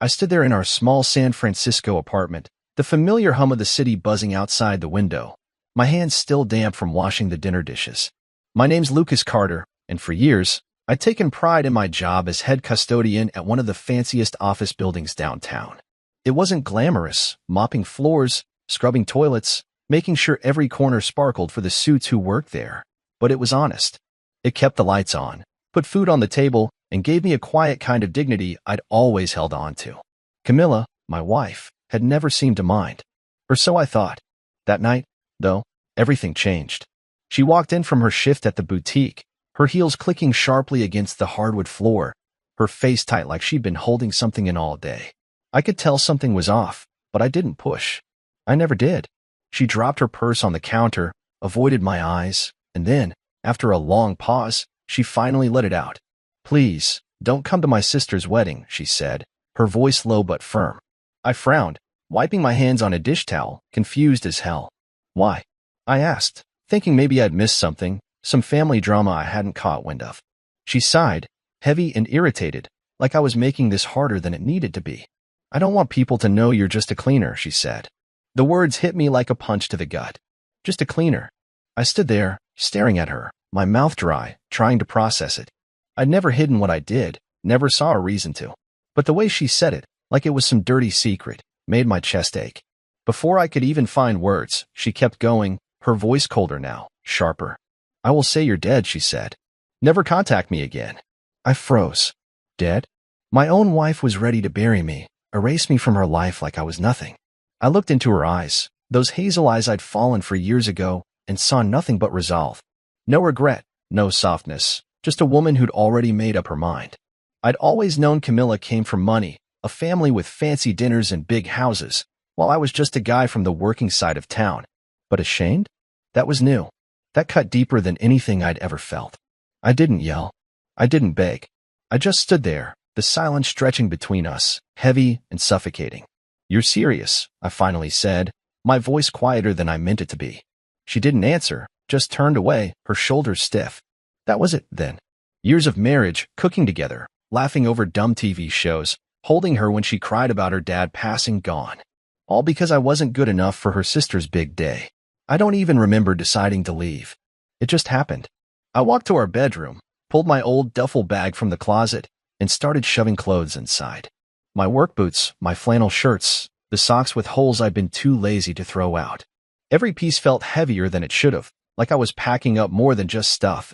I stood there in our small San Francisco apartment, the familiar hum of the city buzzing outside the window, my hands still damp from washing the dinner dishes. My name's Lucas Carter, and for years, I'd taken pride in my job as head custodian at one of the fanciest office buildings downtown. It wasn't glamorous, mopping floors, scrubbing toilets, making sure every corner sparkled for the suits who worked there, but it was honest. It kept the lights on, put food on the table, and gave me a quiet kind of dignity I'd always held on to. Camilla, my wife, had never seemed to mind. Or so I thought. That night, though, everything changed. She walked in from her shift at the boutique, her heels clicking sharply against the hardwood floor, her face tight like she'd been holding something in all day. I could tell something was off, but I didn't push. I never did. She dropped her purse on the counter, avoided my eyes, and then, after a long pause, she finally let it out. "Please, don't come to my sister's wedding," she said, her voice low but firm. I frowned, wiping my hands on a dish towel, confused as hell. "Why?" I asked, thinking maybe I'd missed something, some family drama I hadn't caught wind of. She sighed, heavy and irritated, like I was making this harder than it needed to be. "I don't want people to know you're just a cleaner," she said. The words hit me like a punch to the gut. Just a cleaner. I stood there, staring at her, my mouth dry, trying to process it. I'd never hidden what I did, never saw a reason to. But the way she said it, like it was some dirty secret, made my chest ache. Before I could even find words, she kept going, her voice colder now, sharper. "I will say you're dead," she said. "Never contact me again." I froze. Dead? My own wife was ready to bury me, erase me from her life like I was nothing. I looked into her eyes, those hazel eyes I'd fallen for years ago, and saw nothing but resolve. No regret, no softness, just a woman who'd already made up her mind. I'd always known Camilla came from money, a family with fancy dinners and big houses, while I was just a guy from the working side of town. But ashamed? That was new. That cut deeper than anything I'd ever felt. I didn't yell. I didn't beg. I just stood there, the silence stretching between us, heavy and suffocating. "You're serious," I finally said, my voice quieter than I meant it to be. She didn't answer, just turned away, her shoulders stiff. That was it, then. Years of marriage, cooking together, laughing over dumb TV shows, holding her when she cried about her dad passing gone. All because I wasn't good enough for her sister's big day. I don't even remember deciding to leave. It just happened. I walked to our bedroom, pulled my old duffel bag from the closet, and started shoving clothes inside. My work boots, my flannel shirts, the socks with holes I'd been too lazy to throw out. Every piece felt heavier than it should have, like I was packing up more than just stuff.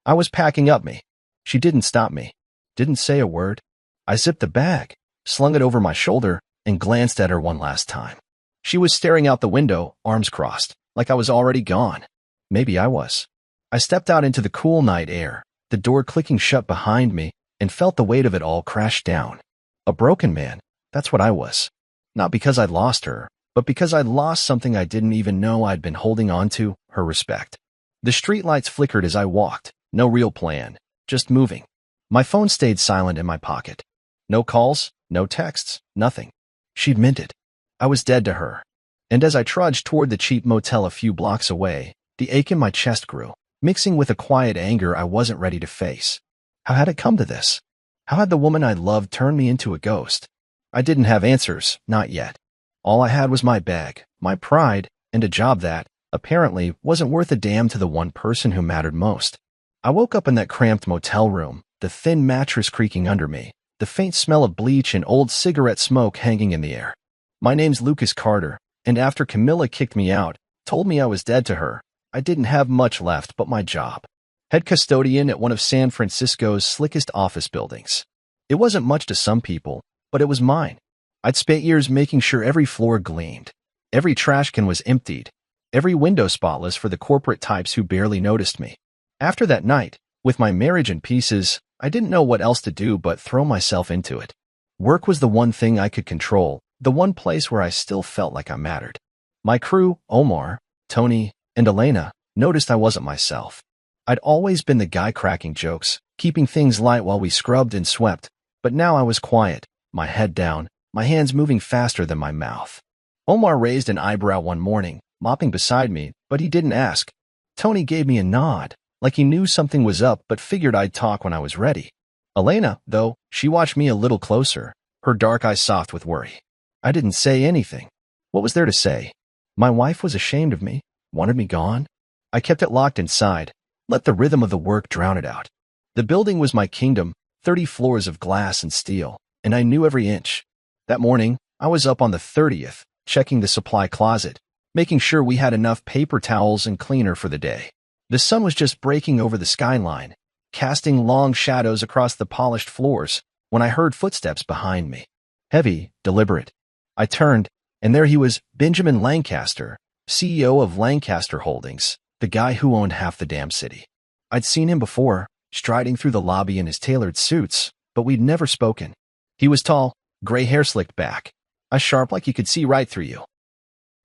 I was packing up me. She didn't stop me. Didn't say a word. I zipped the bag, slung it over my shoulder, and glanced at her one last time. She was staring out the window, arms crossed, like I was already gone. Maybe I was. I stepped out into the cool night air, the door clicking shut behind me, and felt the weight of it all crash down. A broken man, that's what I was. Not because I'd lost her, but because I'd lost something I didn't even know I'd been holding on to, her respect. The streetlights flickered as I walked, no real plan, just moving. My phone stayed silent in my pocket. No calls, no texts, nothing. She'd meant it. I was dead to her. And as I trudged toward the cheap motel a few blocks away, the ache in my chest grew, mixing with a quiet anger I wasn't ready to face. How had it come to this? How had the woman I loved turned me into a ghost? I didn't have answers, not yet. All I had was my bag, my pride, and a job that, apparently, wasn't worth a damn to the one person who mattered most. I woke up in that cramped motel room, the thin mattress creaking under me, the faint smell of bleach and old cigarette smoke hanging in the air. My name's Lucas Carter, and after Camilla kicked me out, told me I was dead to her, I didn't have much left but my job. Head custodian at one of San Francisco's slickest office buildings. It wasn't much to some people, but it was mine. I'd spent years making sure every floor gleamed, every trash can was emptied, every window spotless for the corporate types who barely noticed me. After that night, with my marriage in pieces, I didn't know what else to do but throw myself into it. Work was the one thing I could control, the one place where I still felt like I mattered. My crew, Omar, Tony, and Elena, noticed I wasn't myself. I'd always been the guy cracking jokes, keeping things light while we scrubbed and swept, but now I was quiet, my head down, my hands moving faster than my mouth. Omar raised an eyebrow one morning, mopping beside me, but he didn't ask. Tony gave me a nod, like he knew something was up but figured I'd talk when I was ready. Elena, though, she watched me a little closer, her dark eyes soft with worry. I didn't say anything. What was there to say? My wife was ashamed of me, wanted me gone. I kept it locked inside, let the rhythm of the work drown it out. The building was my kingdom, 30 floors of glass and steel, and I knew every inch. That morning, I was up on the 30th, checking the supply closet, making sure we had enough paper towels and cleaner for the day. The sun was just breaking over the skyline, casting long shadows across the polished floors, when I heard footsteps behind me. Heavy, deliberate. I turned, and there he was, Benjamin Lancaster, CEO of Lancaster Holdings, the guy who owned half the damn city. I'd seen him before, striding through the lobby in his tailored suits, but we'd never spoken. He was tall, gray hair slicked back, eyes sharp like he could see right through you.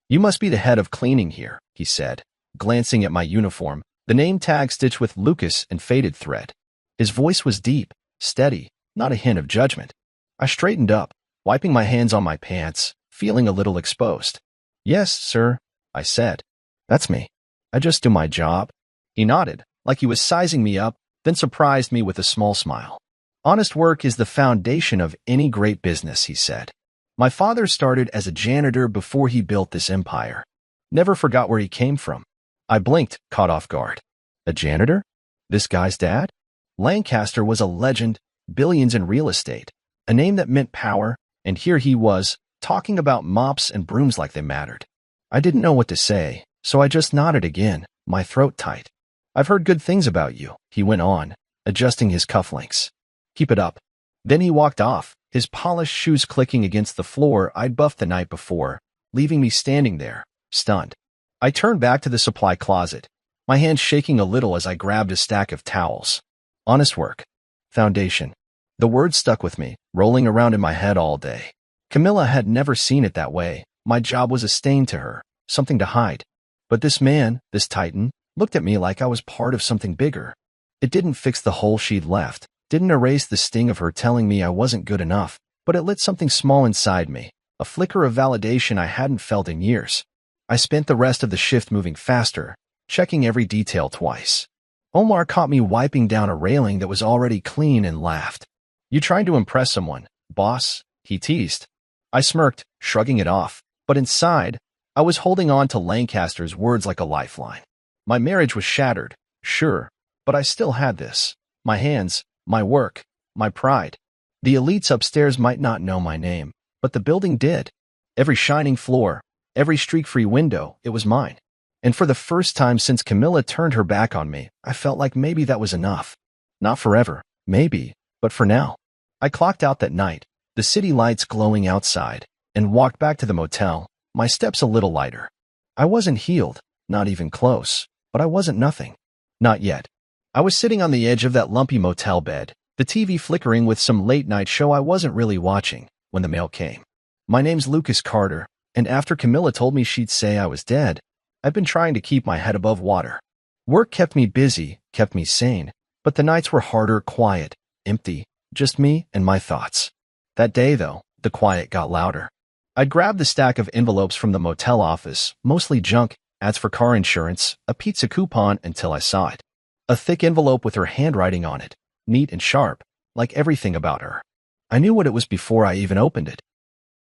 "You must be the head of cleaning here," he said, glancing at my uniform, the name tag stitched with Lucas in faded thread. His voice was deep, steady, not a hint of judgment. I straightened up, wiping my hands on my pants, feeling a little exposed. "Yes, sir," I said. "That's me. I just do my job." He nodded, like he was sizing me up, then surprised me with a small smile. "Honest work is the foundation of any great business," he said. "My father started as a janitor before he built this empire. Never forgot where he came from." I blinked, caught off guard. A janitor? This guy's dad? Lancaster was a legend, billions in real estate, a name that meant power, and here he was, talking about mops and brooms like they mattered. I didn't know what to say, so I just nodded again, my throat tight. "I've heard good things about you," he went on, adjusting his cufflinks. "Keep it up." Then he walked off, his polished shoes clicking against the floor I'd buffed the night before, leaving me standing there, stunned. I turned back to the supply closet, my hand shaking a little as I grabbed a stack of towels. Honest work. Foundation. The word stuck with me, rolling around in my head all day. Camilla had never seen it that way. My job was a stain to her, something to hide. But this man, this titan, looked at me like I was part of something bigger. It didn't fix the hole she'd left, didn't erase the sting of her telling me I wasn't good enough, but it lit something small inside me, a flicker of validation I hadn't felt in years. I spent the rest of the shift moving faster, checking every detail twice. Omar caught me wiping down a railing that was already clean and laughed. "You trying to impress someone, boss?" he teased. I smirked, shrugging it off, but inside, I was holding on to Lancaster's words like a lifeline. My marriage was shattered, sure, but I still had this. My hands, my work, my pride. The elites upstairs might not know my name, but the building did. Every shining floor, every streak-free window, it was mine. And for the first time since Camilla turned her back on me, I felt like maybe that was enough. Not forever, maybe, but for now. I clocked out that night, the city lights glowing outside, and walked back to the motel, my steps a little lighter. I wasn't healed, not even close, but I wasn't nothing. Not yet. I was sitting on the edge of that lumpy motel bed, the TV flickering with some late-night show I wasn't really watching, when the mail came. "My name's Lucas Carter, and after Camilla told me she'd say I was dead, I've been trying to keep my head above water. Work kept me busy, kept me sane, but the nights were harder, quiet, empty, just me and my thoughts. That day, though, the quiet got louder. I'd grabbed the stack of envelopes from the motel office, mostly junk, ads for car insurance, a pizza coupon until I saw it. A thick envelope with her handwriting on it, neat and sharp, like everything about her. I knew what it was before I even opened it.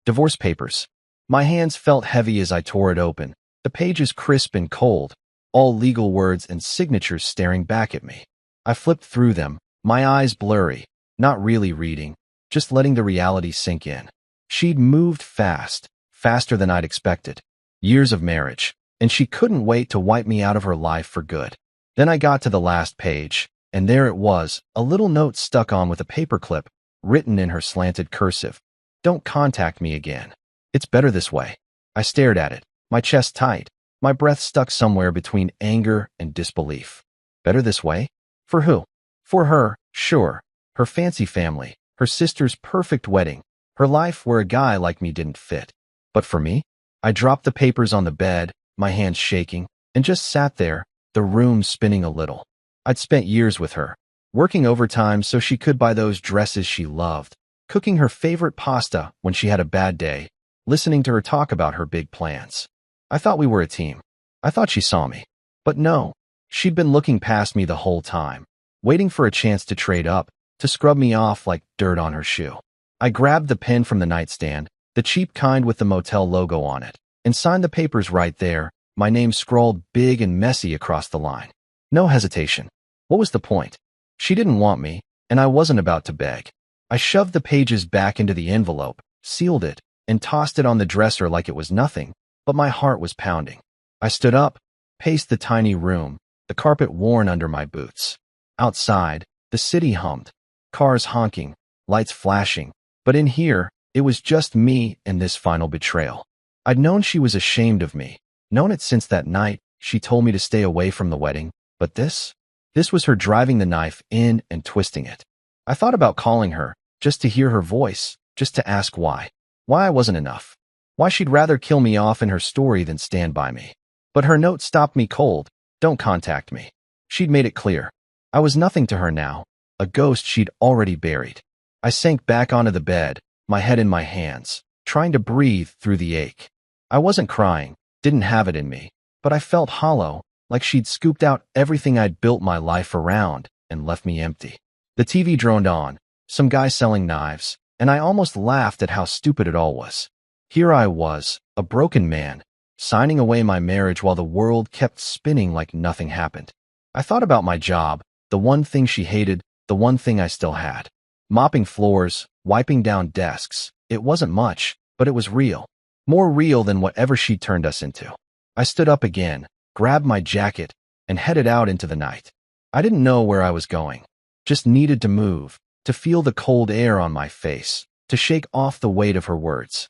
Divorce papers. My hands felt heavy as I tore it open, the pages crisp and cold, all legal words and signatures staring back at me. I flipped through them, my eyes blurry, not really reading, just letting the reality sink in. She'd moved fast, faster than I'd expected. Years of marriage, and she couldn't wait to wipe me out of her life for good. Then I got to the last page, and there it was, a little note stuck on with a paperclip, written in her slanted cursive. "Don't contact me again. It's better this way." I stared at it, my chest tight, my breath stuck somewhere between anger and disbelief. Better this way? For who? For her, sure. Her fancy family, her sister's perfect wedding, her life where a guy like me didn't fit. But for me? I dropped the papers on the bed, my hands shaking, and just sat there, the room spinning a little. I'd spent years with her, working overtime so she could buy those dresses she loved, cooking her favorite pasta when she had a bad day, listening to her talk about her big plans. I thought we were a team. I thought she saw me. But no, she'd been looking past me the whole time, waiting for a chance to trade up, to scrub me off like dirt on her shoe. I grabbed the pen from the nightstand, the cheap kind with the motel logo on it, and signed the papers right there, my name scrawled big and messy across the line. No hesitation. What was the point? She didn't want me, and I wasn't about to beg. I shoved the pages back into the envelope, sealed it, and tossed it on the dresser like it was nothing, but my heart was pounding. I stood up, paced the tiny room, the carpet worn under my boots. Outside, the city hummed, cars honking, lights flashing, but in here, it was just me and this final betrayal. I'd known she was ashamed of me, known it since that night she told me to stay away from the wedding, but this was her driving the knife in and twisting it. I thought about calling her, just to hear her voice, just to ask why. Why I wasn't enough. Why she'd rather kill me off in her story than stand by me. But her note stopped me cold. Don't contact me. She'd made it clear. I was nothing to her now, a ghost she'd already buried. I sank back onto the bed, my head in my hands, trying to breathe through the ache. I wasn't crying, didn't have it in me, but I felt hollow, like she'd scooped out everything I'd built my life around and left me empty. The TV droned on, some guy selling knives, and I almost laughed at how stupid it all was. Here I was, a broken man, signing away my marriage while the world kept spinning like nothing happened. I thought about my job, the one thing she hated, the one thing I still had. Mopping floors, wiping down desks. It wasn't much, but it was real. More real than whatever she turned us into. I stood up again, grabbed my jacket, and headed out into the night. I didn't know where I was going. Just needed to move, to feel the cold air on my face, to shake off the weight of her words.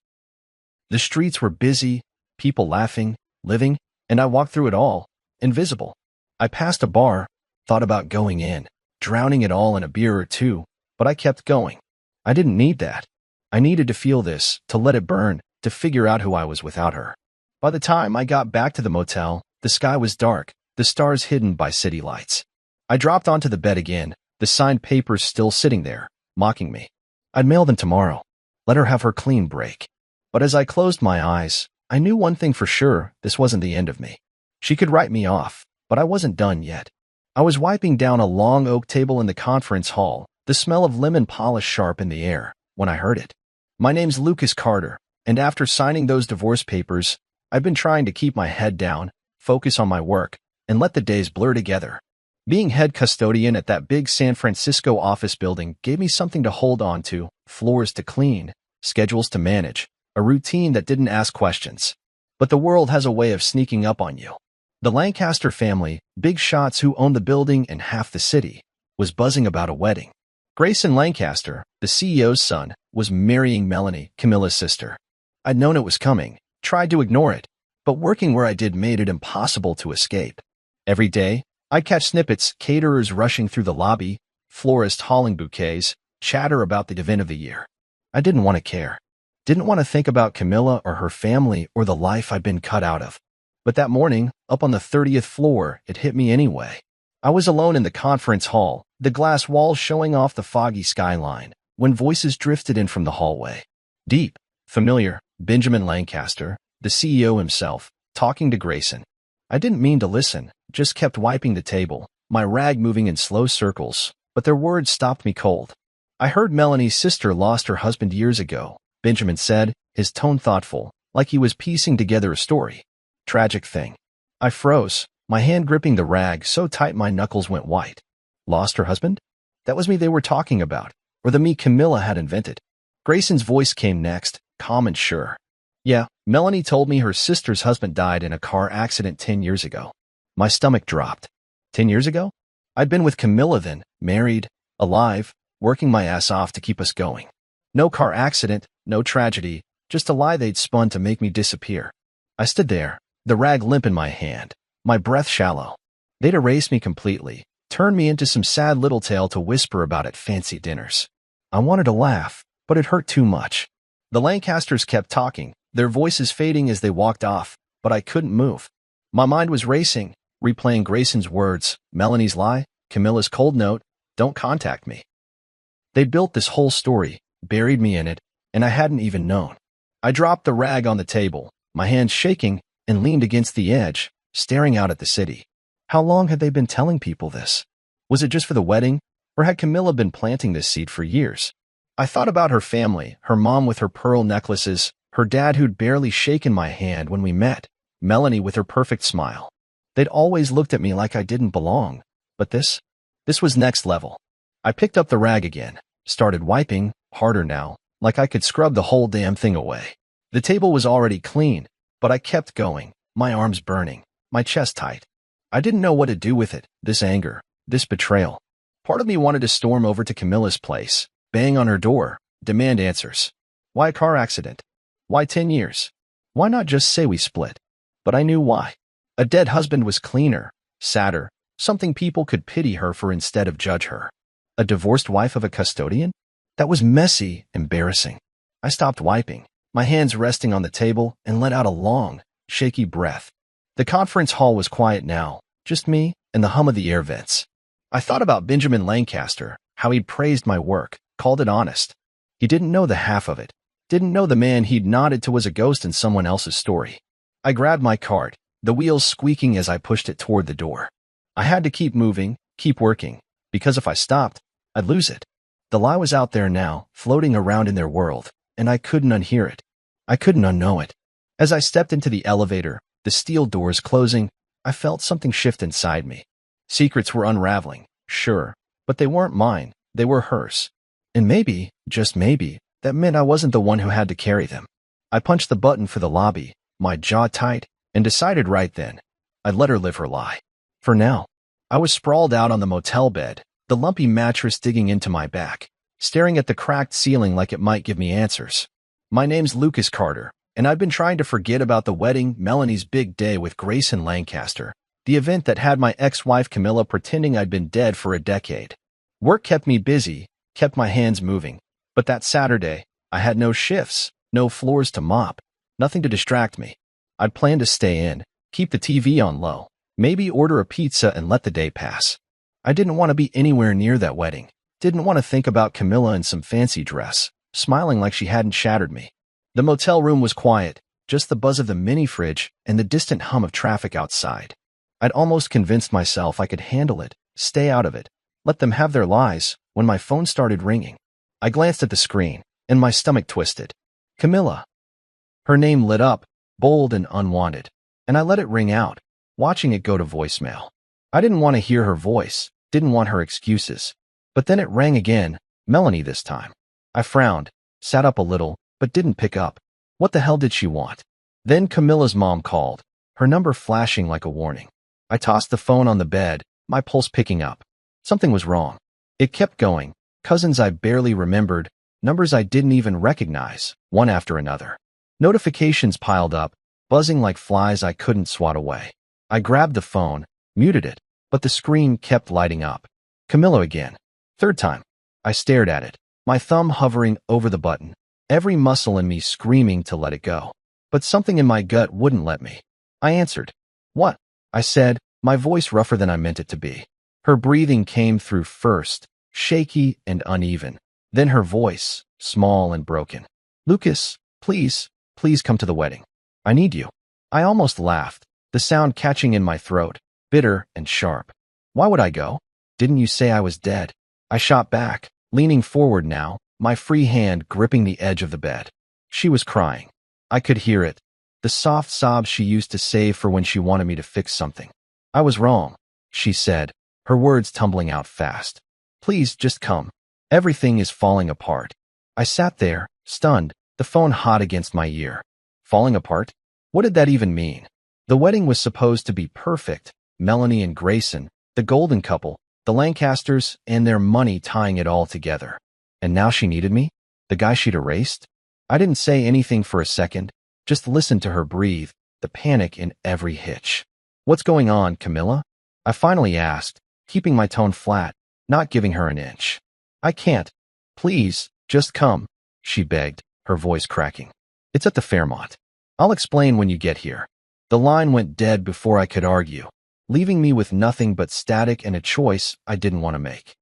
The streets were busy, people laughing, living, and I walked through it all, invisible. I passed a bar, thought about going in, drowning it all in a beer or two, but I kept going. I didn't need that. I needed to feel this, to let it burn, to figure out who I was without her. By the time I got back to the motel, the sky was dark, the stars hidden by city lights. I dropped onto the bed again, the signed papers still sitting there, mocking me. I'd mail them tomorrow. Let her have her clean break. But as I closed my eyes, I knew one thing for sure, this wasn't the end of me. She could write me off, but I wasn't done yet. I was wiping down a long oak table in the conference hall, the smell of lemon polish sharp in the air, when I heard it. My name's Lucas Carter, and after signing those divorce papers, I've been trying to keep my head down, focus on my work, and let the days blur together. Being head custodian at that big San Francisco office building gave me something to hold on to, floors to clean, schedules to manage, a routine that didn't ask questions. But the world has a way of sneaking up on you. The Lancaster family, big shots who owned the building and half the city, was buzzing about a wedding. Grayson Lancaster, the CEO's son, was marrying Melanie, Camilla's sister. I'd known it was coming, tried to ignore it, but working where I did made it impossible to escape. Every day, I'd catch snippets, caterers rushing through the lobby, florists hauling bouquets, chatter about the event of the year. I didn't want to care. Didn't want to think about Camilla or her family or the life I'd been cut out of. But that morning, up on the 30th floor, it hit me anyway. I was alone in the conference hall, the glass walls showing off the foggy skyline, when voices drifted in from the hallway. Deep, familiar, Benjamin Lancaster, the CEO himself, talking to Grayson. I didn't mean to listen, just kept wiping the table, my rag moving in slow circles, but their words stopped me cold. I heard Melanie's sister lost her husband years ago, Benjamin said, his tone thoughtful, like he was piecing together a story. Tragic thing. I froze, my hand gripping the rag so tight my knuckles went white. Lost her husband? That was me they were talking about, or the me Camilla had invented. Grayson's voice came next, calm and sure. Yeah, Melanie told me her sister's husband died in a car accident 10 years ago. My stomach dropped. 10 years ago? I'd been with Camilla then, married, alive, working my ass off to keep us going. No car accident, no tragedy, just a lie they'd spun to make me disappear. I stood there, the rag limp in my hand, my breath shallow. They'd erased me completely, turned me into some sad little tale to whisper about at fancy dinners. I wanted to laugh, but it hurt too much. The Lancasters kept talking, their voices fading as they walked off, but I couldn't move. My mind was racing, replaying Grayson's words, Melanie's lie, Camilla's cold note, don't contact me. They built this whole story, buried me in it, and I hadn't even known. I dropped the rag on the table, my hands shaking, and leaned against the edge, staring out at the city. How long had they been telling people this? Was it just for the wedding, or had Camilla been planting this seed for years? I thought about her family, her mom with her pearl necklaces, her dad who'd barely shaken my hand when we met, Melanie with her perfect smile. They'd always looked at me like I didn't belong. But this was next level. I picked up the rag again, started wiping, harder now, like I could scrub the whole damn thing away. The table was already clean, but I kept going, my arms burning, my chest tight. I didn't know what to do with it, this anger, this betrayal. Part of me wanted to storm over to Camilla's place, bang on her door, demand answers. Why a car accident? Why 10 years? Why not just say we split? But I knew why. A dead husband was cleaner, sadder, something people could pity her for instead of judge her. A divorced wife of a custodian? That was messy, embarrassing. I stopped wiping, my hands resting on the table, and let out a long, shaky breath. The conference hall was quiet now, just me and the hum of the air vents. I thought about Benjamin Lancaster, how he'd praised my work, called it honest. He didn't know the half of it, didn't know the man he'd nodded to was a ghost in someone else's story. I grabbed my cart, the wheels squeaking as I pushed it toward the door. I had to keep moving, keep working, because if I stopped, I'd lose it. The lie was out there now, floating around in their world, and I couldn't unhear it. I couldn't unknow it. As I stepped into the elevator, the steel doors closing, I felt something shift inside me. Secrets were unraveling, sure, but they weren't mine, they were hers. And maybe, just maybe, that meant I wasn't the one who had to carry them. I punched the button for the lobby, my jaw tight, and decided right then, I'd let her live her lie. For now. I was sprawled out on the motel bed, the lumpy mattress digging into my back, staring at the cracked ceiling like it might give me answers. My name's Lucas Carter, and I've been trying to forget about the wedding, Melanie's big day with Grayson Lancaster, the event that had my ex-wife Camilla pretending I'd been dead for a decade. Work kept me busy, kept my hands moving, but that Saturday, I had no shifts, no floors to mop, nothing to distract me. I'd planned to stay in, keep the TV on low, maybe order a pizza and let the day pass. I didn't want to be anywhere near that wedding, didn't want to think about Camilla in some fancy dress, smiling like she hadn't shattered me. The motel room was quiet, just the buzz of the mini fridge and the distant hum of traffic outside. I'd almost convinced myself I could handle it, stay out of it, let them have their lies, when my phone started ringing. I glanced at the screen, and my stomach twisted. Camilla. Her name lit up, bold and unwanted, and I let it ring out, watching it go to voicemail. I didn't want to hear her voice, didn't want her excuses. But then it rang again, Melanie this time. I frowned, sat up a little, but didn't pick up. What the hell did she want? Then Camilla's mom called, her number flashing like a warning. I tossed the phone on the bed, my pulse picking up. Something was wrong. It kept going, cousins I barely remembered, numbers I didn't even recognize, one after another. Notifications piled up, buzzing like flies I couldn't swat away. I grabbed the phone, muted it, but the screen kept lighting up. Camilla again. Third time. I stared at it, my thumb hovering over the button, every muscle in me screaming to let it go. But something in my gut wouldn't let me. I answered. What? I said, my voice rougher than I meant it to be. Her breathing came through first, shaky and uneven. Then her voice, small and broken. Lucas, please come to the wedding. I need you. I almost laughed, the sound catching in my throat, bitter and sharp. Why would I go? Didn't you say I was dead? I shot back, leaning forward now, my free hand gripping the edge of the bed. She was crying. I could hear it, the soft sobs she used to save for when she wanted me to fix something. I was wrong, she said, her words tumbling out fast. Please just come. Everything is falling apart. I sat there, stunned, the phone hot against my ear. Falling apart? What did that even mean? The wedding was supposed to be perfect. Melanie and Grayson, the golden couple, the Lancasters, and their money tying it all together. And now she needed me? The guy she'd erased? I didn't say anything for a second, just listened to her breathe, the panic in every hitch. What's going on, Camilla? I finally asked, keeping my tone flat, not giving her an inch. I can't. Please, just come, she begged, her voice cracking. It's at the Fairmont. I'll explain when you get here. The line went dead before I could argue, leaving me with nothing but static and a choice I didn't want to make.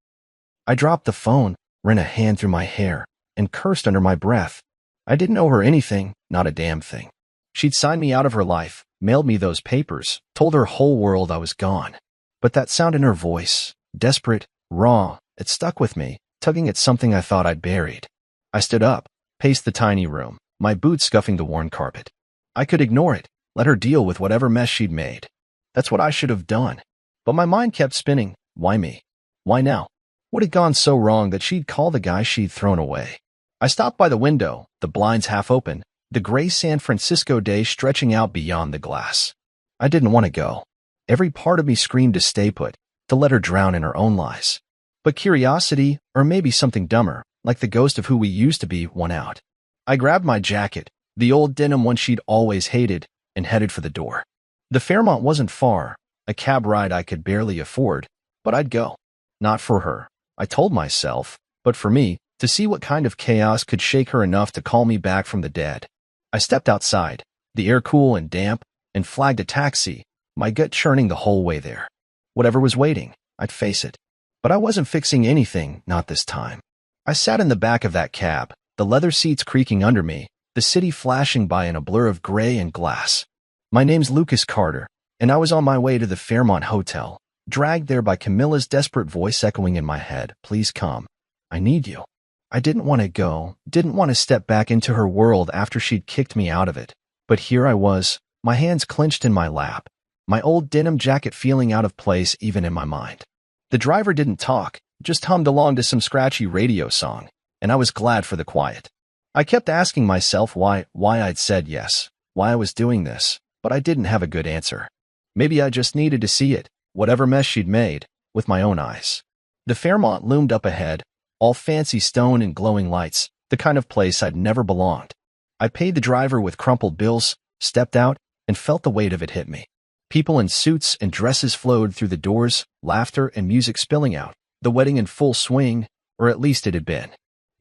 I dropped the phone, ran a hand through my hair, and cursed under my breath. I didn't owe her anything, not a damn thing. She'd signed me out of her life, mailed me those papers, told her whole world I was gone. But that sound in her voice, desperate, raw, it stuck with me, tugging at something I thought I'd buried. I stood up, paced the tiny room, my boots scuffing the worn carpet. I could ignore it, let her deal with whatever mess she'd made. That's what I should have done. But my mind kept spinning. Why me? Why now? What had gone so wrong that she'd call the guy she'd thrown away? I stopped by the window, the blinds half open, the gray San Francisco day stretching out beyond the glass. I didn't want to go. Every part of me screamed to stay put, to let her drown in her own lies. But curiosity, or maybe something dumber, like the ghost of who we used to be, won out. I grabbed my jacket, the old denim one she'd always hated, and headed for the door. The Fairmont wasn't far, a cab ride I could barely afford, but I'd go. Not for her, I told myself, but for me, to see what kind of chaos could shake her enough to call me back from the dead. I stepped outside, the air cool and damp, and flagged a taxi, my gut churning the whole way there. Whatever was waiting, I'd face it. But I wasn't fixing anything, not this time. I sat in the back of that cab, the leather seats creaking under me, the city flashing by in a blur of gray and glass. My name's Lucas Carter, and I was on my way to the Fairmont Hotel, dragged there by Camilla's desperate voice echoing in my head, "Please come. I need you." I didn't want to go, didn't want to step back into her world after she'd kicked me out of it. But here I was, my hands clenched in my lap, my old denim jacket feeling out of place even in my mind. The driver didn't talk, just hummed along to some scratchy radio song, and I was glad for the quiet. I kept asking myself why I'd said yes, why I was doing this, but I didn't have a good answer. Maybe I just needed to see it, whatever mess she'd made, with my own eyes. The Fairmont loomed up ahead, all fancy stone and glowing lights, the kind of place I'd never belonged. I paid the driver with crumpled bills, stepped out, and felt the weight of it hit me. People in suits and dresses flowed through the doors, laughter and music spilling out, the wedding in full swing, or at least it had been.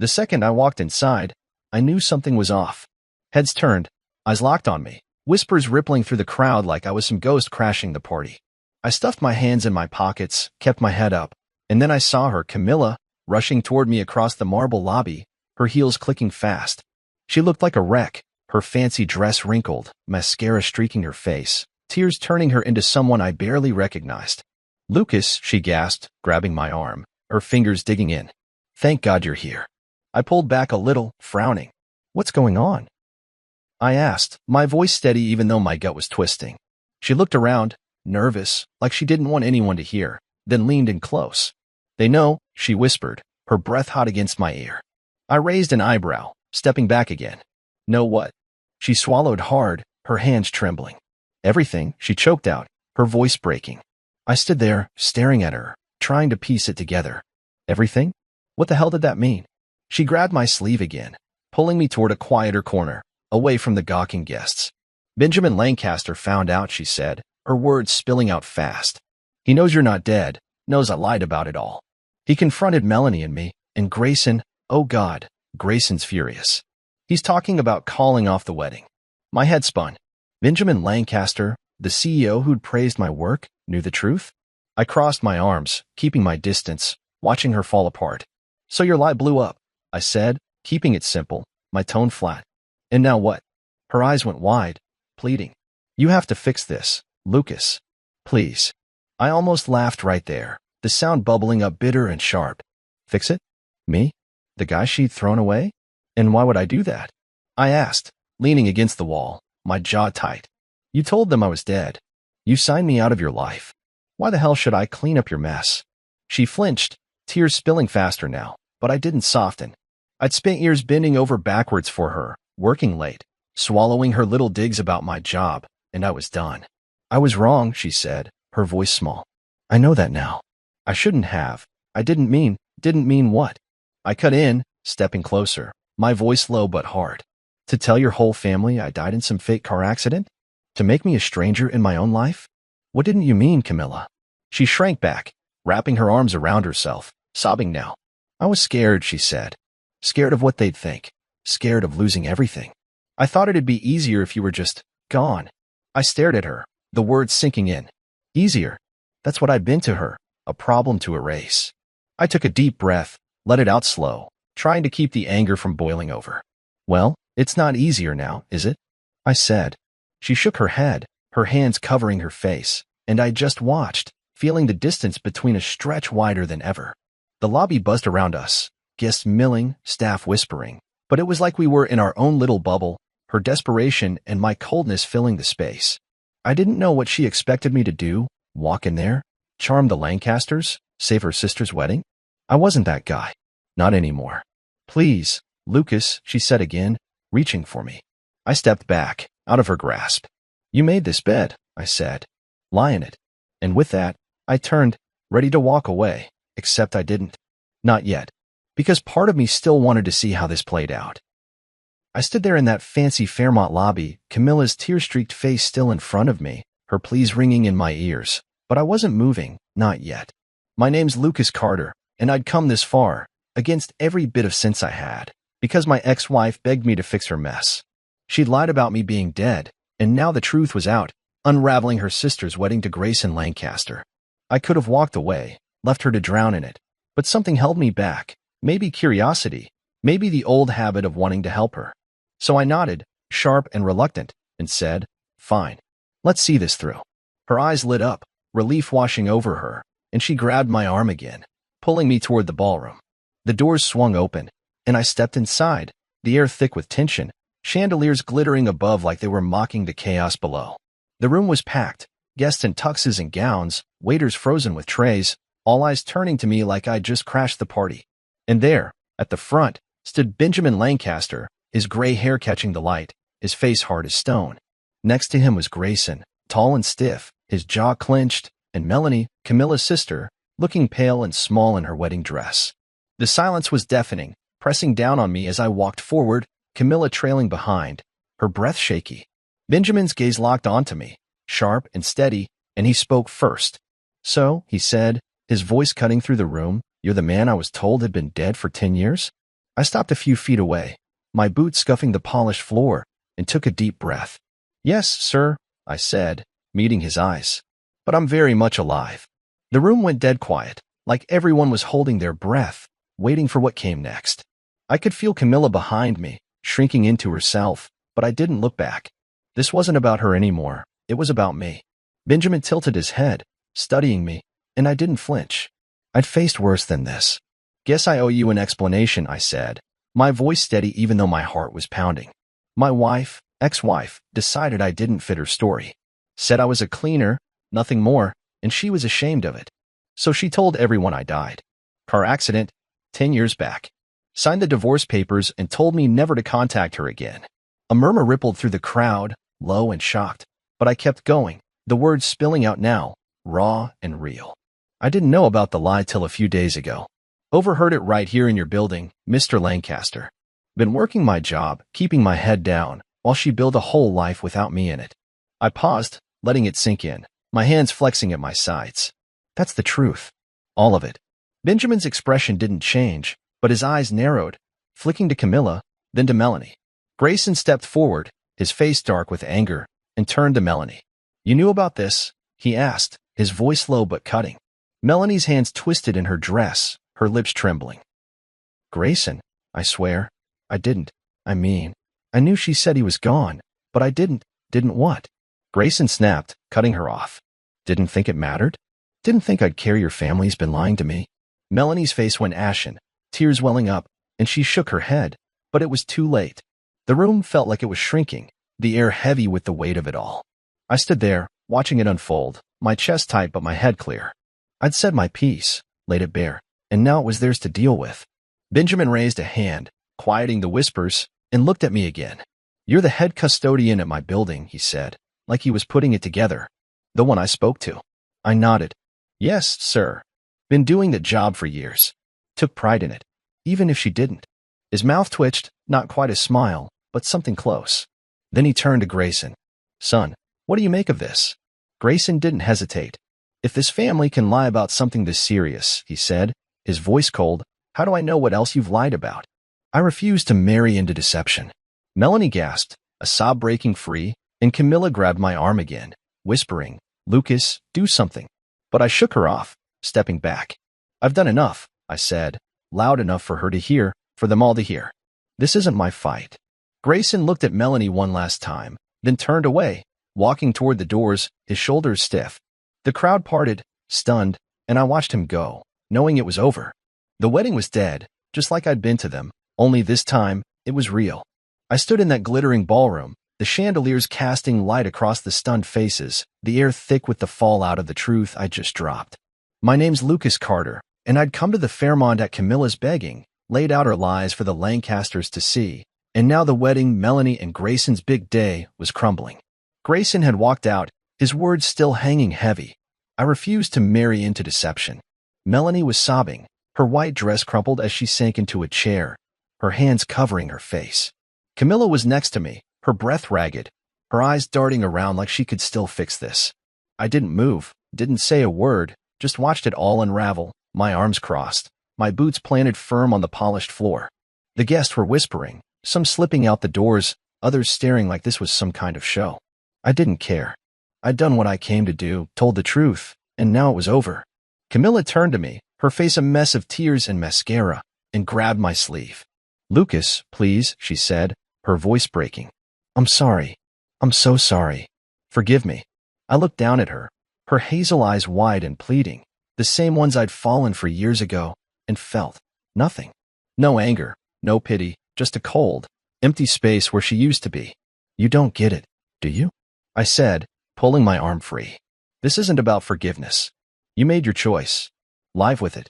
The second I walked inside, I knew something was off. Heads turned, eyes locked on me, whispers rippling through the crowd like I was some ghost crashing the party. I stuffed my hands in my pockets, kept my head up, and then I saw her, Camilla, rushing toward me across the marble lobby, her heels clicking fast. She looked like a wreck, her fancy dress wrinkled, mascara streaking her face, tears turning her into someone I barely recognized. "Lucas," she gasped, grabbing my arm, her fingers digging in. "Thank God you're here." I pulled back a little, frowning. "What's going on?" I asked, my voice steady even though my gut was twisting. She looked around, nervous, like she didn't want anyone to hear, then leaned in close. "They know," she whispered, her breath hot against my ear. I raised an eyebrow, stepping back again. "Know what?" She swallowed hard, her hands trembling. "Everything," she choked out, her voice breaking. I stood there, staring at her, trying to piece it together. "Everything? What the hell did that mean?" She grabbed my sleeve again, pulling me toward a quieter corner, away from the gawking guests. "Benjamin Lancaster found out," she said, her words spilling out fast. "He knows you're not dead, knows I lied about it all. He confronted Melanie and me, and Grayson, oh God, Grayson's furious. He's talking about calling off the wedding." My head spun. Benjamin Lancaster, the CEO who'd praised my work, knew the truth? I crossed my arms, keeping my distance, watching her fall apart. "So your lie blew up," I said, keeping it simple, my tone flat. "And now what?" Her eyes went wide, pleading. "You have to fix this, Lucas. Please." I almost laughed right there, the sound bubbling up bitter and sharp. "Fix it? Me? The guy she'd thrown away? And why would I do that?" I asked, leaning against the wall, my jaw tight. "You told them I was dead. You signed me out of your life. Why the hell should I clean up your mess?" She flinched, tears spilling faster now, but I didn't soften. I'd spent years bending over backwards for her, working late, swallowing her little digs about my job, and I was done. "I was wrong," she said, her voice small. "I know that now. I shouldn't have. I didn't mean what?" I cut in, stepping closer, my voice low but hard. "To tell your whole family I died in some fake car accident? To make me a stranger in my own life? What didn't you mean, Camilla?" She shrank back, wrapping her arms around herself, sobbing now. "I was scared," she said. "Scared of what they'd think. Scared of losing everything. I thought it'd be easier if you were just gone." I stared at her, the words sinking in. Easier? That's what I'd been to her, a problem to erase. I took a deep breath, let it out slow, trying to keep the anger from boiling over. "Well, it's not easier now, is it?" I said. She shook her head, her hands covering her face, and I just watched, feeling the distance between us stretch wider than ever. The lobby buzzed around us, guests milling, staff whispering. But it was like we were in our own little bubble, her desperation and my coldness filling the space. I didn't know what she expected me to do, walk in there, charm the Lancasters, save her sister's wedding. I wasn't that guy. Not anymore. Please, Lucas, she said again, reaching for me. I stepped back, out of her grasp. You made this bed, I said. Lie in it. And with that, I turned, ready to walk away, except I didn't. Not yet. Because part of me still wanted to see how this played out. I stood there in that fancy Fairmont lobby, Camilla's tear-streaked face still in front of me, her pleas ringing in my ears. But I wasn't moving, not yet. My name's Lucas Carter, and I'd come this far, against every bit of sense I had, because my ex-wife begged me to fix her mess. She'd lied about me being dead, and now the truth was out, unraveling her sister's wedding to Grayson Lancaster. I could have walked away, left her to drown in it, but something held me back, maybe curiosity, maybe the old habit of wanting to help her. So I nodded, sharp and reluctant, and said, fine, let's see this through. Her eyes lit up, relief washing over her, and she grabbed my arm again, pulling me toward the ballroom. The doors swung open, and I stepped inside, the air thick with tension, chandeliers glittering above like they were mocking the chaos below. The room was packed, guests in tuxes and gowns, waiters frozen with trays, all eyes turning to me like I'd just crashed the party. And there, at the front, stood Benjamin Lancaster, his gray hair catching the light, his face hard as stone. Next to him was Grayson, tall and stiff, his jaw clenched, and Melanie, Camilla's sister, looking pale and small in her wedding dress. The silence was deafening, pressing down on me as I walked forward, Camilla trailing behind, her breath shaky. Benjamin's gaze locked onto me, sharp and steady, and he spoke first. So, he said, his voice cutting through the room, you're the man I was told had been dead for 10 years? I stopped a few feet away, my boots scuffing the polished floor, and took a deep breath. Yes, sir, I said, meeting his eyes. But I'm very much alive. The room went dead quiet, like everyone was holding their breath, waiting for what came next. I could feel Camilla behind me, shrinking into herself, but I didn't look back. This wasn't about her anymore. It was about me. Benjamin tilted his head, studying me, and I didn't flinch. I'd faced worse than this. Guess I owe you an explanation, I said, my voice steady even though my heart was pounding. My wife, ex-wife, decided I didn't fit her story. Said I was a cleaner, nothing more, and she was ashamed of it. So she told everyone I died. Car accident, 10 years back. Signed the divorce papers and told me never to contact her again. A murmur rippled through the crowd, low and shocked, but I kept going, the words spilling out now, raw and real. I didn't know about the lie till a few days ago. Overheard it right here in your building, Mr. Lancaster. Been working my job, keeping my head down, while she built a whole life without me in it. I paused, letting it sink in, my hands flexing at my sides. That's the truth. All of it. Benjamin's expression didn't change, but his eyes narrowed, flicking to Camilla, then to Melanie. Grayson stepped forward, his face dark with anger, and turned to Melanie. You knew about this? He asked, his voice low but cutting. Melanie's hands twisted in her dress, her lips trembling. Grayson, I swear. I didn't. I knew she said he was gone, but I didn't. Didn't what? Grayson snapped, cutting her off. Didn't think it mattered? Didn't think I'd care your family's been lying to me? Melanie's face went ashen, tears welling up, and she shook her head, but it was too late. The room felt like it was shrinking, the air heavy with the weight of it all. I stood there, watching it unfold, my chest tight but my head clear. I'd said my piece, laid it bare, and now it was theirs to deal with. Benjamin raised a hand, quieting the whispers, and looked at me again. You're the head custodian at my building, he said, like he was putting it together. The one I spoke to. I nodded. Yes, sir. Been doing the job for years. Took pride in it, even if she didn't. His mouth twitched, not quite a smile, but something close. Then he turned to Grayson. Son, what do you make of this? Grayson didn't hesitate. If this family can lie about something this serious, he said, his voice cold, how do I know what else you've lied about? I refuse to marry into deception. Melanie gasped, a sob breaking free, and Camilla grabbed my arm again, whispering, Lucas, do something. But I shook her off, stepping back. I've done enough, I said, loud enough for her to hear, for them all to hear. This isn't my fight. Grayson looked at Melanie one last time, then turned away, walking toward the doors, his shoulders stiff. The crowd parted, stunned, and I watched him go, knowing it was over. The wedding was dead, just like I'd been to them, only this time, it was real. I stood in that glittering ballroom, the chandeliers casting light across the stunned faces, the air thick with the fallout of the truth I'd just dropped. My name's Lucas Carter, and I'd come to the Fairmont at Camilla's begging, laid out her lies for the Lancasters to see, and now the wedding, Melanie and Grayson's big day, was crumbling. Grayson had walked out, his words still hanging heavy. I refused to marry into deception. Melanie was sobbing, her white dress crumpled as she sank into a chair, her hands covering her face. Camilla was next to me, her breath ragged, her eyes darting around like she could still fix this. I didn't move, didn't say a word, just watched it all unravel, my arms crossed, my boots planted firm on the polished floor. The guests were whispering, some slipping out the doors, others staring like this was some kind of show. I didn't care. I'd done what I came to do, told the truth, and now it was over. Camilla turned to me, her face a mess of tears and mascara, and grabbed my sleeve. "Lucas, please," she said, her voice breaking. "I'm sorry. I'm so sorry. Forgive me." I looked down at her, her hazel eyes wide and pleading, the same ones I'd fallen for years ago, and felt nothing. No anger, no pity, just a cold, empty space where she used to be. "You don't get it, do you?" I said, pulling my arm free. "This isn't about forgiveness. You made your choice. Live with it."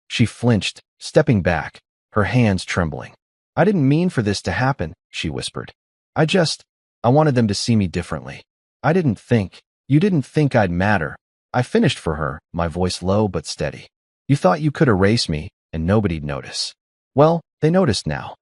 She flinched, stepping back, her hands trembling. "I didn't mean for this to happen," she whispered. I wanted them to see me differently. You didn't think I'd matter." I finished for her, my voice low but steady. "You thought you could erase me, and nobody'd notice. Well, they noticed now."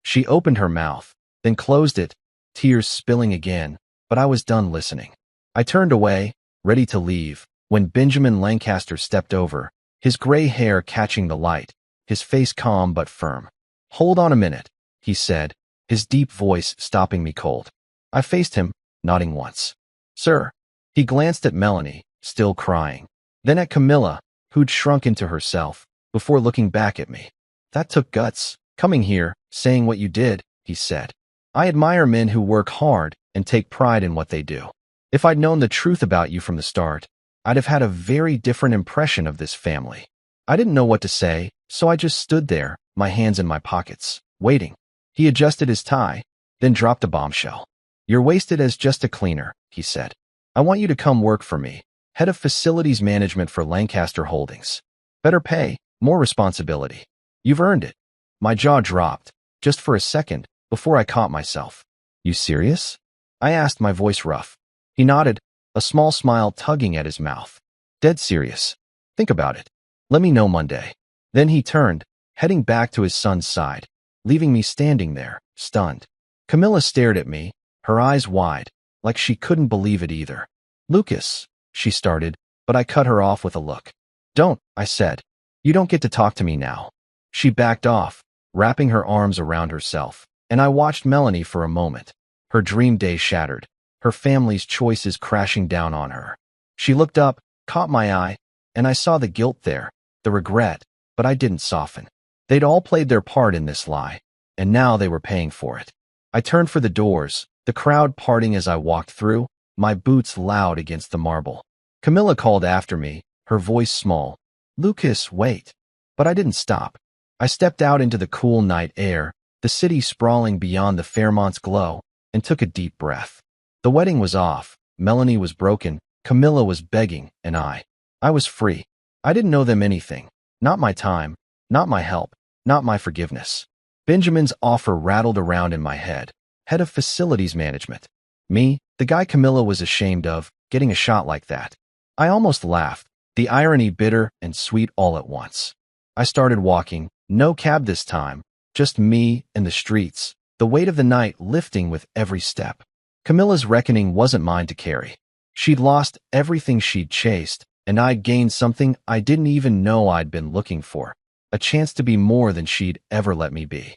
She opened her mouth, then closed it, tears spilling again, but I was done listening. I turned away, ready to leave, when Benjamin Lancaster stepped over, his gray hair catching the light, his face calm but firm. "Hold on a minute," he said, his deep voice stopping me cold. I faced him, nodding once. "Sir." He glanced at Melanie, still crying, then at Camilla, who'd shrunk into herself, before looking back at me. "That took guts, coming here, saying what you did," he said. "I admire men who work hard and take pride in what they do. If I'd known the truth about you from the start, I'd have had a very different impression of this family." I didn't know what to say, so I just stood there, my hands in my pockets, waiting. He adjusted his tie, then dropped a bombshell. "You're wasted as just a cleaner," he said. "I want you to come work for me, head of facilities management for Lancaster Holdings. Better pay, more responsibility. You've earned it." My jaw dropped, just for a second, before I caught myself. "You serious?" I asked, my voice rough. He nodded, a small smile tugging at his mouth. "Dead serious. Think about it. Let me know Monday." Then he turned, heading back to his son's side, leaving me standing there, stunned. Camilla stared at me, her eyes wide, like she couldn't believe it either. "Lucas," she started, but I cut her off with a look. "Don't," I said. "You don't get to talk to me now." She backed off, wrapping her arms around herself, and I watched Melanie for a moment, her dream day shattered, her family's choices crashing down on her. She looked up, caught my eye, and I saw the guilt there, the regret, but I didn't soften. They'd all played their part in this lie, and now they were paying for it. I turned for the doors, the crowd parting as I walked through, my boots loud against the marble. Camilla called after me, her voice small. "Lucas, wait." But I didn't stop. I stepped out into the cool night air, the city sprawling beyond the Fairmont's glow, and took a deep breath. The wedding was off, Melanie was broken, Camilla was begging, and I was free. I didn't owe them anything. Not my time, not my help, not my forgiveness. Benjamin's offer rattled around in my head. Head of facilities management. Me, the guy Camilla was ashamed of, getting a shot like that. I almost laughed, the irony bitter and sweet all at once. I started walking, no cab this time, just me and the streets, the weight of the night lifting with every step. Camilla's reckoning wasn't mine to carry. She'd lost everything she'd chased, and I'd gained something I didn't even know I'd been looking for, a chance to be more than she'd ever let me be.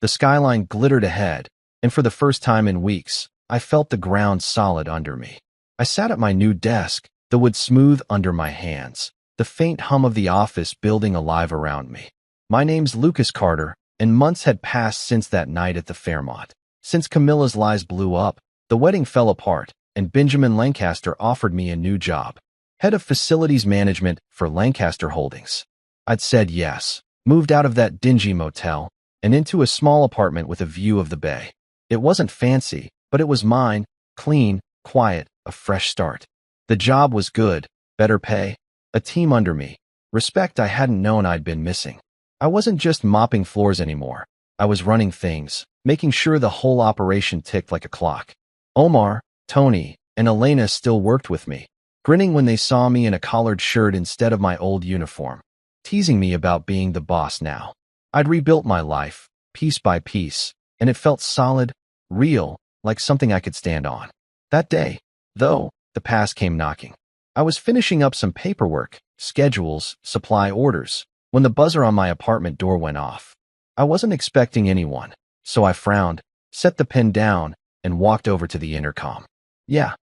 The skyline glittered ahead, and for the first time in weeks, I felt the ground solid under me. I sat at my new desk, the wood smooth under my hands, the faint hum of the office building alive around me. My name's Lucas Carter, and months had passed since that night at the Fairmont. Since Camilla's lies blew up, the wedding fell apart, and Benjamin Lancaster offered me a new job. Head of facilities management for Lancaster Holdings. I'd said yes, moved out of that dingy motel and into a small apartment with a view of the bay. It wasn't fancy, but it was mine, clean, quiet, a fresh start. The job was good, better pay, a team under me, respect I hadn't known I'd been missing. I wasn't just mopping floors anymore. I was running things, making sure the whole operation ticked like a clock. Omar, Tony, and Elena still worked with me, grinning when they saw me in a collared shirt instead of my old uniform, teasing me about being the boss now. I'd rebuilt my life, piece by piece, and it felt solid, real, like something I could stand on. That day, though, the past came knocking. I was finishing up some paperwork, schedules, supply orders, when the buzzer on my apartment door went off. I wasn't expecting anyone, so I frowned, set the pen down, and walked over to the intercom. "Yeah,"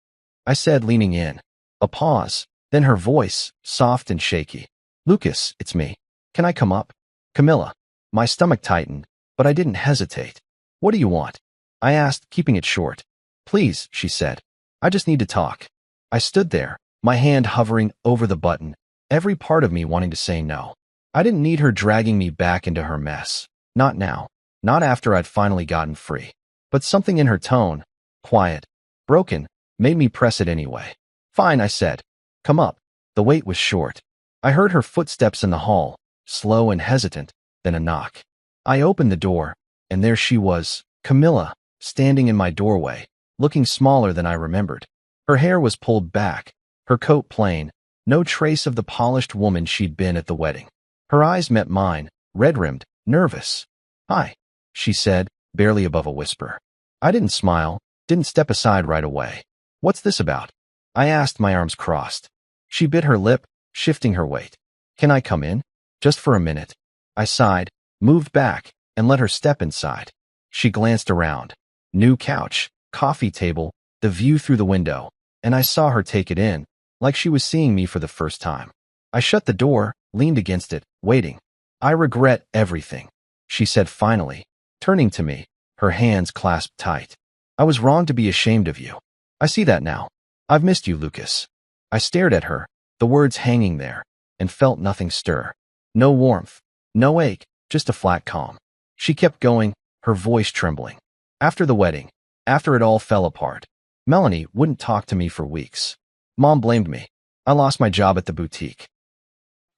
I said, leaning in. A pause, then her voice, soft and shaky. "Lucas, it's me. Can I come up?" "Camilla." My stomach tightened, but I didn't hesitate. "What do you want?" I asked, keeping it short. "Please," she said. "I just need to talk." I stood there, my hand hovering over the button, every part of me wanting to say no. I didn't need her dragging me back into her mess. Not now. Not after I'd finally gotten free. But something in her tone, quiet, broken, made me press it anyway. "Fine," I said. "Come up." The wait was short. I heard her footsteps in the hall, slow and hesitant, then a knock. I opened the door, and there she was, Camilla, standing in my doorway, looking smaller than I remembered. Her hair was pulled back, her coat plain, no trace of the polished woman she'd been at the wedding. Her eyes met mine, red-rimmed, nervous. "Hi," she said, barely above a whisper. I didn't smile, didn't step aside right away. "What's this about?" I asked, my arms crossed. She bit her lip, shifting her weight. "Can I come in? Just for a minute?" I sighed, moved back, and let her step inside. She glanced around. New couch, coffee table, the view through the window, and I saw her take it in, like she was seeing me for the first time. I shut the door, leaned against it, waiting. "I regret everything," she said finally, turning to me, her hands clasped tight. "I was wrong to be ashamed of you. I see that now. I've missed you, Lucas." I stared at her, the words hanging there, and felt nothing stir. No warmth, no ache, just a flat calm. She kept going, her voice trembling. "After the wedding, after it all fell apart, Melanie wouldn't talk to me for weeks. Mom blamed me. I lost my job at the boutique.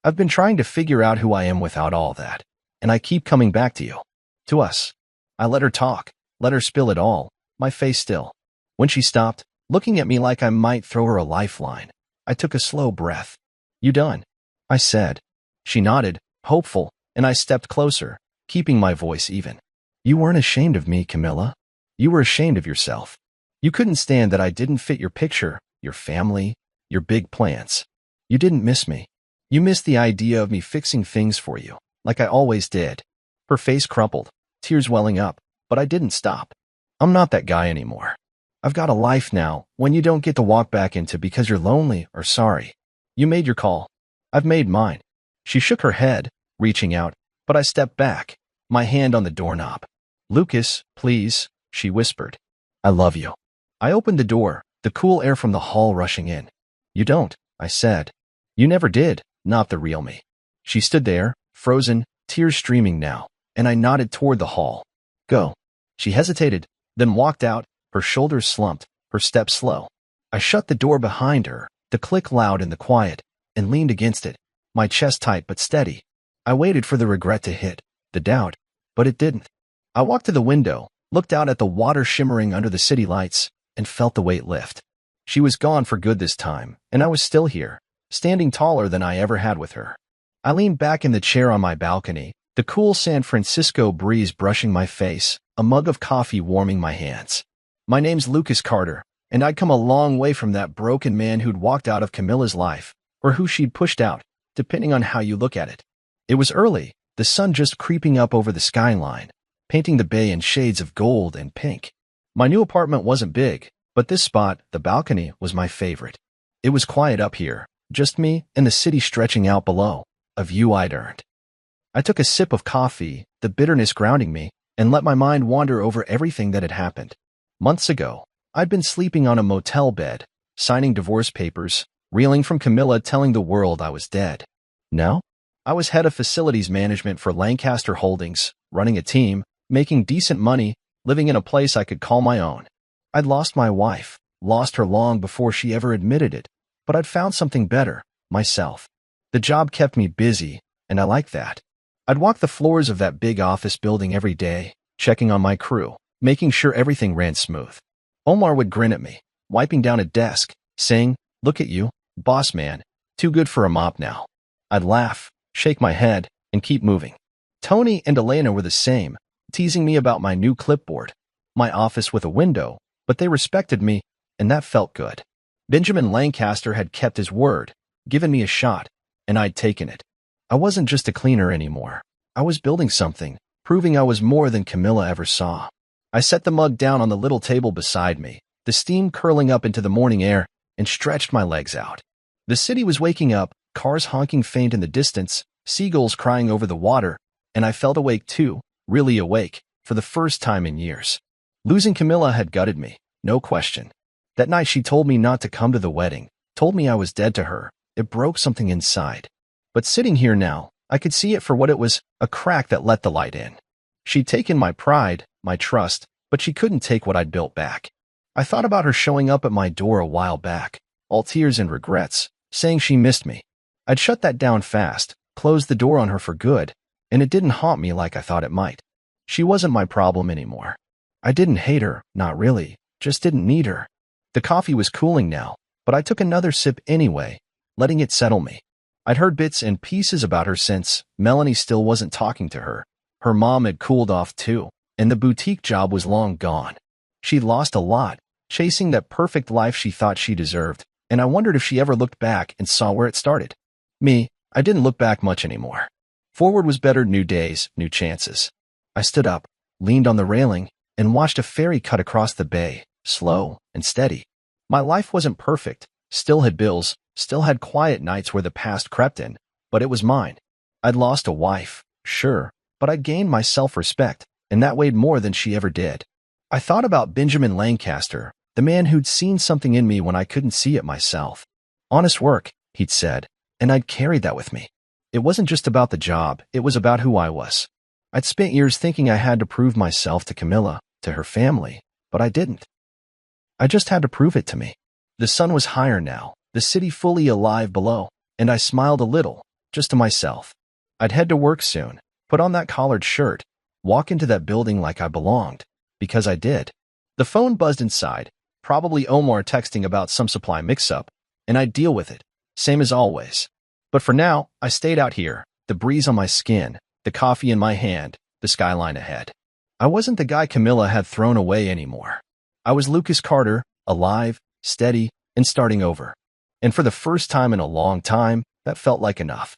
I've been trying to figure out who I am without all that, and I keep coming back to you. To us." I let her talk, let her spill it all, my face still. When she stopped, looking at me like I might throw her a lifeline, I took a slow breath. "You done?" I said. She nodded, hopeful, and I stepped closer, keeping my voice even. "You weren't ashamed of me, Camilla. You were ashamed of yourself. You couldn't stand that I didn't fit your picture, your family, your big plans. You didn't miss me. You missed the idea of me fixing things for you, like I always did." Her face crumpled, tears welling up, but I didn't stop. "I'm not that guy anymore. I've got a life now when you don't get to walk back into because you're lonely or sorry. You made your call. I've made mine." She shook her head, reaching out, but I stepped back, my hand on the doorknob. "Lucas, please," she whispered. "I love you." I opened the door, the cool air from the hall rushing in. "You don't," I said. "You never did, not the real me." She stood there, frozen, tears streaming now, and I nodded toward the hall. "Go." She hesitated, then walked out, her shoulders slumped, her steps slow. I shut the door behind her, the click loud in the quiet, and leaned against it, my chest tight but steady. I waited for the regret to hit, the doubt, but it didn't. I walked to the window, looked out at the water shimmering under the city lights, and felt the weight lift. She was gone for good this time, and I was still here, standing taller than I ever had with her. I leaned back in the chair on my balcony, the cool San Francisco breeze brushing my face, a mug of coffee warming my hands. My name's Lucas Carter, and I'd come a long way from that broken man who'd walked out of Camilla's life, or who she'd pushed out, depending on how you look at it. It was early, the sun just creeping up over the skyline, painting the bay in shades of gold and pink. My new apartment wasn't big, but this spot, the balcony, was my favorite. It was quiet up here, just me and the city stretching out below, a view I'd earned. I took a sip of coffee, the bitterness grounding me, and let my mind wander over everything that had happened. Months ago, I'd been sleeping on a motel bed, signing divorce papers, reeling from Camilla telling the world I was dead. Now, I was head of facilities management for Lancaster Holdings, running a team, making decent money, living in a place I could call my own. I'd lost my wife, lost her long before she ever admitted it, but I'd found something better, myself. The job kept me busy, and I liked that. I'd walk the floors of that big office building every day, checking on my crew, making sure everything ran smooth. Omar would grin at me, wiping down a desk, saying, "Look at you, boss man, too good for a mop now." I'd laugh, shake my head, and keep moving. Tony and Elena were the same, teasing me about my new clipboard, my office with a window, but they respected me, and that felt good. Benjamin Lancaster had kept his word, given me a shot, and I'd taken it. I wasn't just a cleaner anymore. I was building something, proving I was more than Camilla ever saw. I set the mug down on the little table beside me, the steam curling up into the morning air, and stretched my legs out. The city was waking up, cars honking faint in the distance, seagulls crying over the water, and I felt awake too, really awake, for the first time in years. Losing Camilla had gutted me, no question. That night she told me not to come to the wedding, told me I was dead to her. It broke something inside. But sitting here now, I could see it for what it was, a crack that let the light in. She'd taken my pride, my trust, but she couldn't take what I'd built back. I thought about her showing up at my door a while back, all tears and regrets, saying she missed me. I'd shut that down fast, closed the door on her for good, and it didn't haunt me like I thought it might. She wasn't my problem anymore. I didn't hate her, not really, just didn't need her. The coffee was cooling now, but I took another sip anyway, letting it settle me. I'd heard bits and pieces about her since Melanie still wasn't talking to her. Her mom had cooled off too, and the boutique job was long gone. She'd lost a lot, chasing that perfect life she thought she deserved, and I wondered if she ever looked back and saw where it started. Me, I didn't look back much anymore. Forward was better, new days, new chances. I stood up, leaned on the railing, and watched a ferry cut across the bay, slow and steady. My life wasn't perfect, still had bills, still had quiet nights where the past crept in, but it was mine. I'd lost a wife, sure, but I'd gained my self-respect, and that weighed more than she ever did. I thought about Benjamin Lancaster, the man who'd seen something in me when I couldn't see it myself. Honest work, he'd said, and I'd carried that with me. It wasn't just about the job, it was about who I was. I'd spent years thinking I had to prove myself to Camilla, to her family, but I didn't. I just had to prove it to me. The sun was higher now, the city fully alive below, and I smiled a little, just to myself. I'd head to work soon, put on that collared shirt, walk into that building like I belonged, because I did. The phone buzzed inside, probably Omar texting about some supply mix-up, and I'd deal with it, same as always. But for now, I stayed out here, the breeze on my skin, the coffee in my hand, the skyline ahead. I wasn't the guy Camilla had thrown away anymore. I was Lucas Carter, alive, steady, and starting over. And for the first time in a long time, that felt like enough.